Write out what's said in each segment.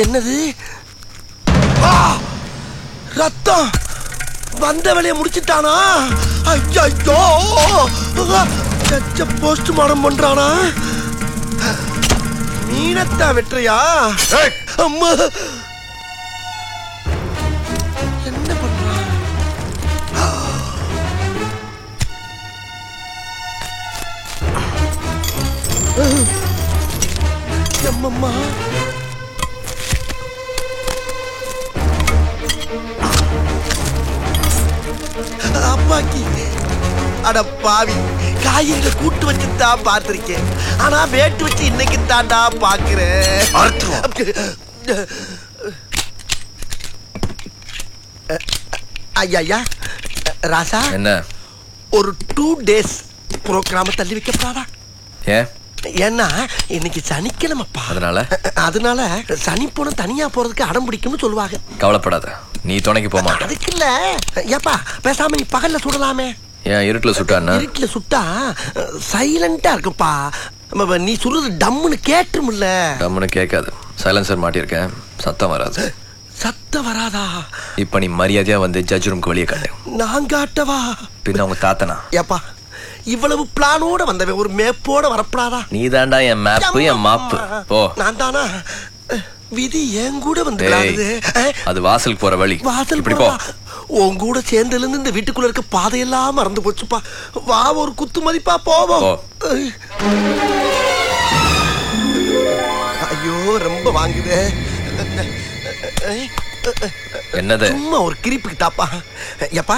என்னது? ரத்தம் வந்த வேலையை முடிச்சுட்டானா? ஐயோ, போஸ்ட்மார்டம் பண்றானா? மீனத்தா வெற்றியா? அம்மா என்ன பண்றா? அம்மம்மா அப்பாக்கி அட பாவி, காய்கறிகளை கூட்டு வச்சு தான் பார்த்திருக்கேன். ஆனா வேட்டு வச்சு இன்னைக்கு தாண்டா பாக்குறேன். ஐயா ராசா, என்ன ஒரு 2 days ப்ரோக்ராம தள்ளி வைக்கப்படாதா? ஏன்னா இன்னைக்கு சனிக்கிழமைப்பா. அதனால சனி போன தனியா போறதுக்கு அடம் பிடிக்கும்னு சொல்லுவாங்க. கவலைப்படாத, நீ துணைக்கு போக மாட்ட. அதுக்கு இல்ல ஏப்பா, பேசாம நீ பகல்ல சுடலாமே. ஏன் இருட்டுல சுட்டானா? இருட்டுல சுட்டா சைலண்டா இருக்குப்பா. நீ சொல்றது டம்முன்னு கேட்டுருமில்ல. டம்முன்னு கேட்காது, சைலன்சர் மாட்டிருக்கேன், சத்தம் வராது. சத்தம் வராதா? இப்ப நீ மரியாதையா வந்து ஜட்ஜ் ரூம்க்கு வெளியே காட்டு. நான் காட்டவா? பின்ன உங்க தாத்தனா? ஏப்பா, இவ்வளவு பிளானோட வந்தவன் ஒரு மேப்போட வரப்படாதா? நீ தாண்டா என் மேப்பு, என் மாப்பு. போ. நான் தானா? விதி என் கூட வந்து அது வாசலுக்கு போற வழி. இப்படி போ. உன் கூட சேர்ந்ததுல இருந்து இந்த வீட்டுக்குள்ள இருக்க பாதையெல்லாம் மறந்து போச்சுப்பா. வா, ஒரு குத்து மதிப்பா போவோம். ஐயோ, ரொம்ப வாங்குதே. என்னது? சும்மா ஒரு கிரிப்புக்கு தாப்பா. எப்பா,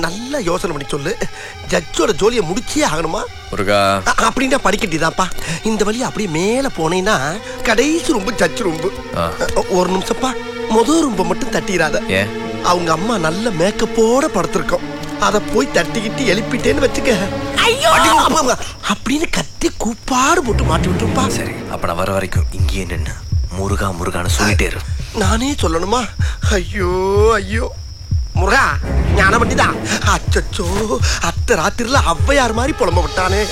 நல்லா யோசனை பண்ணி சொல்லு. ஜட்ஜோட ஜோலியை முடிச்சே ஆகணுமா? அப்படின்னா படிக்கட்டிதாப்பா. இந்த வழி அப்படியே மேல போனேன்னா கடைசி ரொம்ப ஜட்ஜ் ரொம்ப. ஒரு நிமிஷப்பா, முதல் ரொம்ப மட்டும் தட்டிடாத. அவங்க அம்மா நல்ல மேக்கப்போட படுத்திருக்கோம். அத போய் தட்டிக்கிட்டு எழுப்பிட்டேன்னு வச்சுக்க. ஐயோ அப்படின்னு கத்தி கூப்பாடு போட்டு மாட்டி விட்டுருப்பா. சரி, அப்ப நான் வர வரைக்கும் இங்கேயே நின்னு முருகா முருகான்னு சொல்லிட்டே இரு. நானே சொல்லணுமா? ஐயோ ஐயோ, முருகா ஞான பண்ணிதான். அச்சோ, அத்த ராத்திரில ஔவையார் மாதிரி புலம்ப விட்டானே.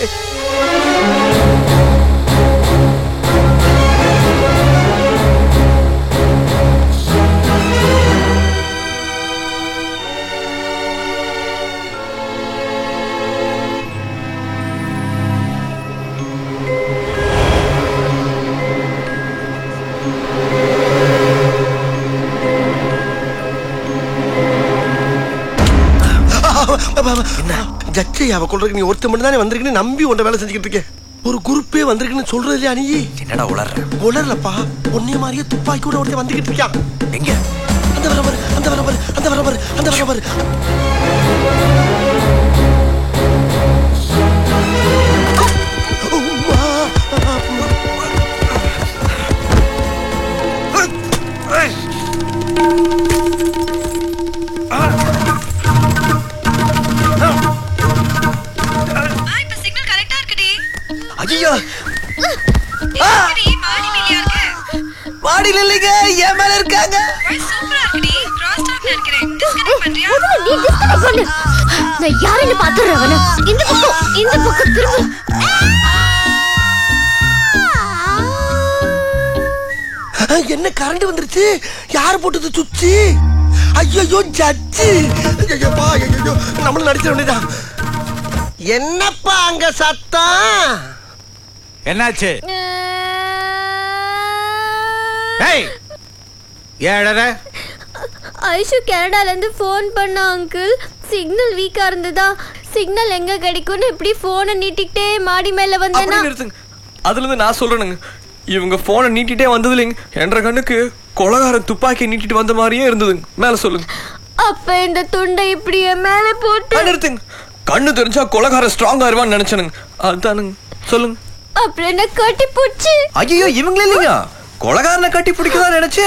ஜட்ஜையாவை கொள்றதுக்கு நீ ஒருத்த மட்டும் தானே வந்திருக்குன்னு நம்பி உன்னை வேலை செஞ்சுக்கிட்டு இருக்கேன். ஒரு குரூப்பே வந்திருக்குன்னு சொல்றது இல்லையா நீ? என்னடா உளர்ற? உளரலப்பா, ஒன்னே மாதிரியே துப்பாக்கி கூட ஒருத்த வந்துகிட்டு இருக்கான். எங்க? அந்த வரவர், அந்த வரவர், அந்த வரவர், அந்த வரவர். மாடியில் இல்லைங்க, என் மேல இருக்காங்க. நான் யாருன்னு பாத்துறேன். இந்த பக்கம், இந்த பக்கம் திரும்ப. என்ன கரண்ட் வந்துருச்சு? யாரு போட்டது சுச்சி? ஐயோ ஜட்ஜி, நம்மள நடிச்ச வேண்டியதான். என்னப்பா அங்க சத்தம்? என்னாச்சு? ஐஷு கனடால இருந்து போன் பண்ண அங்கிள். சிக்னல் வீக்கா இருந்ததா? சிக்னல் எங்க கிடைக்கும்னு இப்படி போனை நீட்டிக்கிட்டே மாடி மேல வந்தேனா? அதுல இருந்து நான் சொல்றேனுங்க, இவங்க போனை நீட்டிட்டே வந்தது இல்லைங்க, என்ற கண்ணுக்கு கொலகாரன் துப்பாக்கி நீட்டிட்டு வந்த மாதிரியே இருந்ததுங்க. மேல சொல்லுங்க. அப்ப இந்த துண்டை இப்படியே மேல போட்டு நிறுத்துங்க. கண்ணு தெரிஞ்சா கொலகாரன் ஸ்ட்ராங்கா இருவான்னு நினைச்சனுங்க. அதுதானுங்க. சொல்லுங்க. அப்புறம் என்ன கட்டி பிடிச்சி? ஐயோ, இவங்களே இல்லைங்க, கொலகாரனை கட்டி பிடிக்கதான் நினைச்சு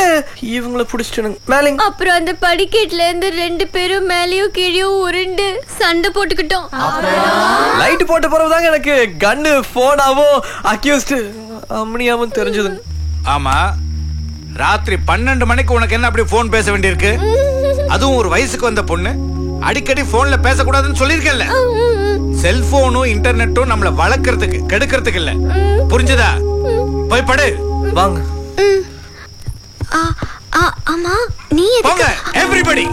இவங்கள பிடிச்சிட்டனுங்க. மேலேங்க. அப்புறம் அந்த படிக்கட்டுல இருந்து 2 பேரும் மேலேயும் கீழேயும் உருண்டு சண்டை போட்டுக்கிட்டோம். லைட் போட்ட பிறகுதாங்க எனக்கு கன்னு போனாவோ அக்யூஸ்ட் அம்னியாவும் தெரிஞ்சதுங்க. ஆமா, ராத்திரி 12 மணிக்கு உனக்கு என்ன அப்படி போன் பேச வேண்டியிருக்கு? அதுவும் ஒரு வயசுக்கு வந்த பொண்ணு. அடிக்கடி போன்ல பேசக்கூடாதுன்னு சொல்லிருக்கேன்ல. செல்போனும் இன்டர்நெட்டும் நம்மள வளர்க்கறதுக்கு கெடுக்கிறதுக்கு இல்ல, புரிஞ்சதா? போய் படு. வாங்க. ஆமா நீ போங்க எவ்ரிபடி.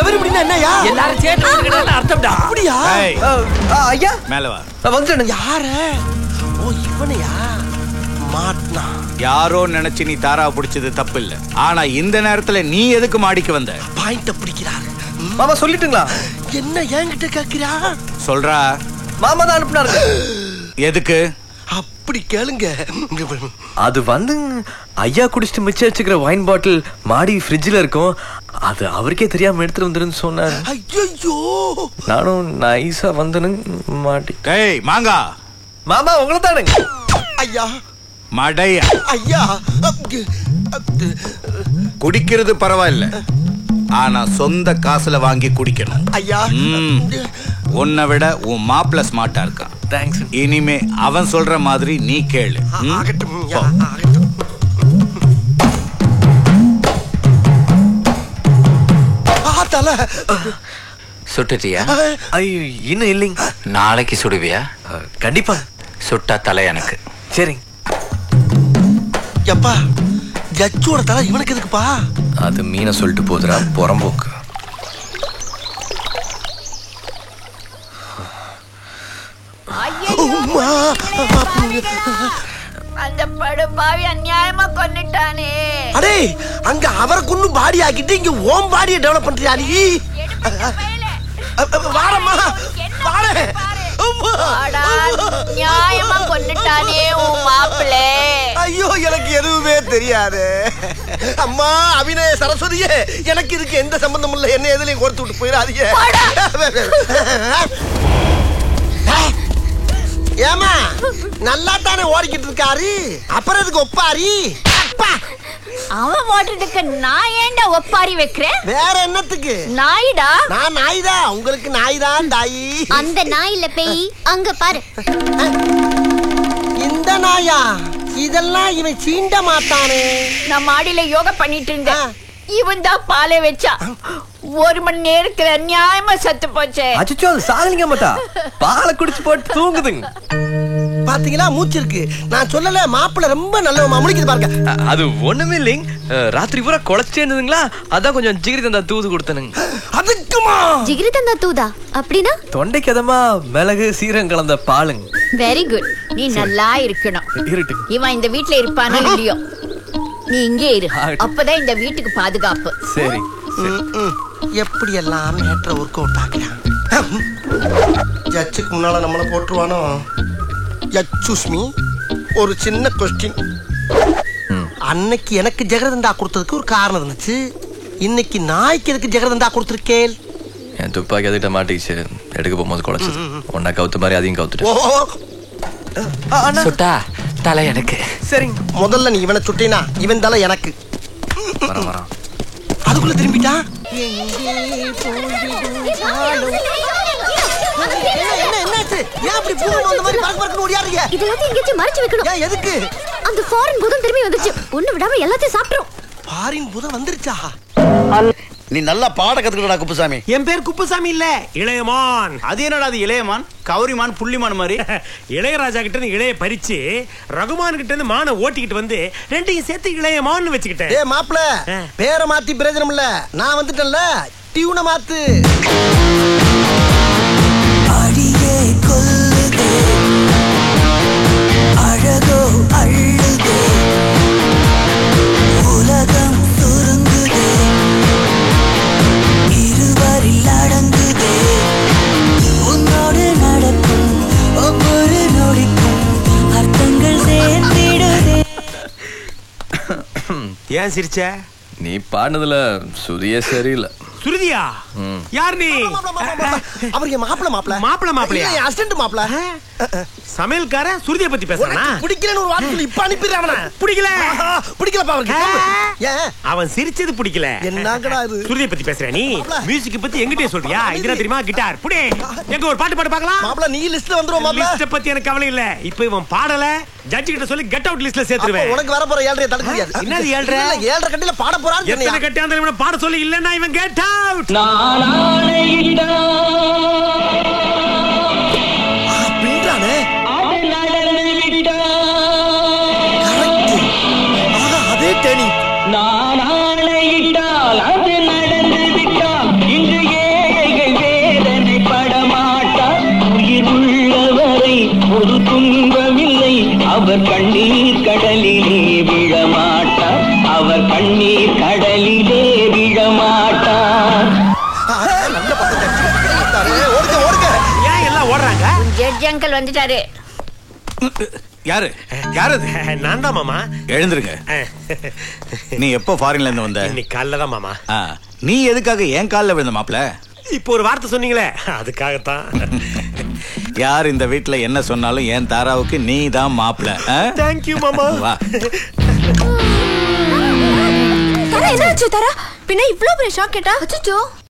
எவரிபடினா என்னயா? எல்லாரும் சேர்ந்து இருக்கறதுல அர்த்தம்டா. அப்படியா? ஐயா மேல வா. வந்துட்டேன். யார? ஓ இவனையா? மாட்னா. யாரோ நினைச்சு நீ தாரா பிடிச்சது தப்பு இல்ல. ஆனா இந்த நேரத்துல நீ எதுக்கு மாடிக்கு வந்த? பாயிண்ட பிடிக்கிறாரு. மாமா சொல்லிட்டுங்களா? என்ன என்கிட்ட கேக்குறா? சொல்றா. மாமா தான் அனுப்புனாரு. எதுக்கு? அப்படி கேளுங்க. அது வந்து ஐயா குடிச்சிட்டு மிச்சம் வச்சுக்கிற வைன் பாட்டில் மாடி ஃப்ரிட்ஜ்ல இருக்கும். அது அவருக்கே தெரியாம எடுத்துட்டு வந்துருன்னு சொன்னாரு. ஐயோ நானும் நைஸா வந்தனுங்க மாட்டி. டேய் மாங்கா. மாமா உங்களை தானுங்க. ஐயா மடையா. ஐயா குடிக்கிறது பரவாயில்ல, ஆனா சொந்த காசுல வாங்கி குடிக்கணும். ஐயா உன்னை விட உன் மாப்பிள்ள ஸ்மார்ட்டா இருக்கான். தேங்க்ஸ். இனிமே அவன் சொல்ற மாதிரி நீ கேளு. ஆகட்டும் ஆகட்டும். தல சுட்டுட்டியா? ஐயோ இன்னும் இல்லைங்க. நாளைக்கு சுடுவியா? கண்டிப்பா. சுட்டா தலை எனக்கு. சரி. எப்பா ஜட்ஜோட தலை இவனுக்கு எதுக்குப்பா? அது மீனை சொல்லிட்டு போதுரா புறம்போக்கு. அந்த படுபாவி அநியாயமா கொன்னுட்டானே. அடே அங்க அவரை கொன்னு பாடி ஆக்கிட்டு இங்க ஓம் பாடியை டெவலப் பண்றியா நீ? வாரம்மா வாரே. நியாயமா கொன்னுட்டானே உன் மாப்பிள்ளை. ஐயோ எனக்கு எதுவுமே தெரியாது. அம்மா அபிநய சரஸ்வதியே, எனக்கு இதுக்கு எந்த சம்பந்தமும் இல்லை. என்ன எதுலயும் கொடுத்து விட்டு போயிடாதீங்க. ஏமா நல்லா தானே ஓடிக்கிட்டு இருக்காரு, அப்புறம் இதுக்கு ஒப்பாரி? அவன் ஓட்டுறதுக்கு நான் ஏன்டா ஒப்பாரி வைக்கிறேன்? வேற என்னத்துக்கு? நாயிடா. நான் நாய்தான், உங்களுக்கு நாய்தான் தாயி. அந்த நாய் இல்ல பேய், அங்க பாரு. இந்த நாயா? இதெல்லாம் இவன் சீண்ட மாட்டானே. நான் மாடியில யோகா பண்ணிட்டு இருந்தேன். இவன் தான் பாலை வச்சா. 1 மணி நேரத்துல நியாயமா சத்து போச்சு. அச்சோ அது சாகலிங்க மாட்டா, பாலை குடிச்சு போட்டு தூங்குதுங்க. பாத்தீங்களா மூச்சு இருக்கு. நான் சொல்லல மாப்பிள்ள ரொம்ப நல்லவமா முடிக்குது பாருங்க. அது ஒண்ணுமே இல்லைங்க, ராத்திரி பூரா குழச்சே இருந்ததுங்களா, அதான் கொஞ்சம் ஜிகிரி தந்தா தூது கொடுத்தனுங்க. அதுக்குமா ஜிகிரி தந்தா தூதா? அப்படின்னா தொண்டைக்கு அதமா மிளகு சீரகம் கலந்த பாலுங்க. Very good. நீ நல்லா இருக்கணும். இருட்டு. இவன் இந்த வீட்டுல இருப்பானோ இல்லையோ, நீ இங்கே இரு. அப்பதான் இந்த வீட்டுக்கு பாதுகாப்பு. சரி. எப்படி எல்லாம் மேட்டர் ஒர்க் அவுட் ஆகலாம். ஜட்ஜுக்கு முன்னால நம்மள போட்டுருவானோ? எக்ஸ்கியூஸ் மீ, ஒரு சின்ன கொஸ்டின். அன்னைக்கு எனக்கு ஜெகரதண்டா கொடுத்ததுக்கு ஒரு காரணம் இருந்துச்சு, இன்னைக்கு நாய்க்கு எதுக்கு ஜெகரதண்டா கொடுத்துருக்கேன்? என் துப்பாக்கி அதுகிட்ட மாட்டிச்சு, எடுக்க போகும்போது குழச்சது. ஒன்னா கவுத்து மாதிரி அதையும் கவுத்துட்டு. சுட்டா தலை எனக்கு. சரிங்க. முதல்ல நீ இவனை சுட்டினா இவன் தலை எனக்கு. வரான். அதுக்குள்ள திரும்பிட்டா? என்னாச்சு? ஏன் அப்படி பூமி அந்த மாதிரி பறக்க பறக்க ஓடியாறீங்க? இதெல்லாம் எங்கேயாச்சும் மறைச்சு வைக்கணும். ஏன் எதுக்கு? அந்த ஃபாரின் பூதம் திரும்பி வந்துச்சு, ஒண்ணு விடாம எல்லாத்தையும் சாப்பிட்டுரும். ஃபாரின் பூதம் வந்துருச்சா? நீ நல்லா பாட கத்துக்கடா குப்புசாமி. என் பேர் குப்புசாமி இல்ல, இளையமான். அது என்னடா அது இளையமான்? கௌரிமான் புள்ளிமான் மாதிரி. இளையராஜா கிட்ட இருந்து இளைய பறிச்சு ரகுமான் கிட்ட இருந்து மானை ஓட்டிக்கிட்டு வந்து ரெண்டையும் சேர்த்து இளையமான்னு வச்சுக்கிட்டேன். ஏ மாப்ள, பேரை மாத்தி பிரயோஜனம் இல்ல. நான் வந்துட்டேன்ல, டியூனை மாத்து. அடியே கொல்லுதே அழகோ அள்ளுதே உலகம் சுருங்குதே இருவரில் அடங்குதே உன்னோடு நடக்கும் ஒவ்வொரு நொடிக்கும் அர்த்தங்கள் சேர்த்திடுதே. ஏன் சிரிச்ச? நீ பாடுனதுல சுதியே சரியில்லை. சுருதியா? யார் நீ? அவருக்கு மாப்பிள மாப்பிள மாப்பிள மாப்பிளையா? அசிஸ்டன்ட் மாப்பிள. சமையல்கார சுருதியை பத்தி பேசுறானா? பிடிக்கலன்னு ஒரு வார்த்தை சொல்லி இப்ப அனுப்பிடுறேன் அவனை. பிடிக்கல. பிடிக்கலப்பா அவருக்கு. ஏன்? அவன் சிரிச்சது பிடிக்கல. என்னங்கடா இது? சுருதியை பத்தி பேசுற நீ? மியூசிக் பத்தி எங்கிட்டே சொல்றியா? இதெல்லாம் தெரியுமா? கிட்டார் புடி. எங்க ஒரு பாட்டு பாட்டு பார்க்கலாம். மாப்பிள நீ லிஸ்ட்ல வந்துருவ மாப்பிள. லிஸ்ட் பத்தி எனக்கு கவலை இல்ல. இப்போ இவன் பாடல, ஜட்ஜ் கிட்ட சொல்லி கெட் அவுட் லிஸ்ட்ல சேர்த்துருவேன். உனக்கு வர போற 7:30 தடுக்க முடியாது. என்னது 7:30? 7:30 கட்டில பாட போறான்னு சொன்னியா? எத்தனை கட்டி அந்த இவனை பாட சொல்லி இல்லன்னா இவன் கெட் அவுட். பின்றானே. அவர் கண்ணீர் கடலிலே விழமாட்டார், அவர் கண்ணீர் கடலிலே விழமாட்டார். ஏன் எல்லாம் ஓடுறாங்க? ஜட்ஜ் அங்கிள் வந்துட்டாரு. யாரு யாரு அது? நான் தான் மாமா. எழுந்திருங்க. நீ எப்போ ஃபாரின்ல இருந்து வந்த? இன்னைக்கு காலைல தான் மாமா. நீ எதுக்காக என் காலில் விழுந்த மாப்ள? இப்போ ஒரு வார்த்தை சொன்னீங்களே அதுக்காகத்தான். யார் இந்த வீட்டுல என்ன சொன்னாலும் என் தாராவுக்கு நீ தான் மாப்ள. தேங்க்யூ மாமா. வா. தாரா என்னாச்சு தாரா? பின்ன இவ்ளோ பெரிய ஷாக் கேட்டா? அச்சச்சோ.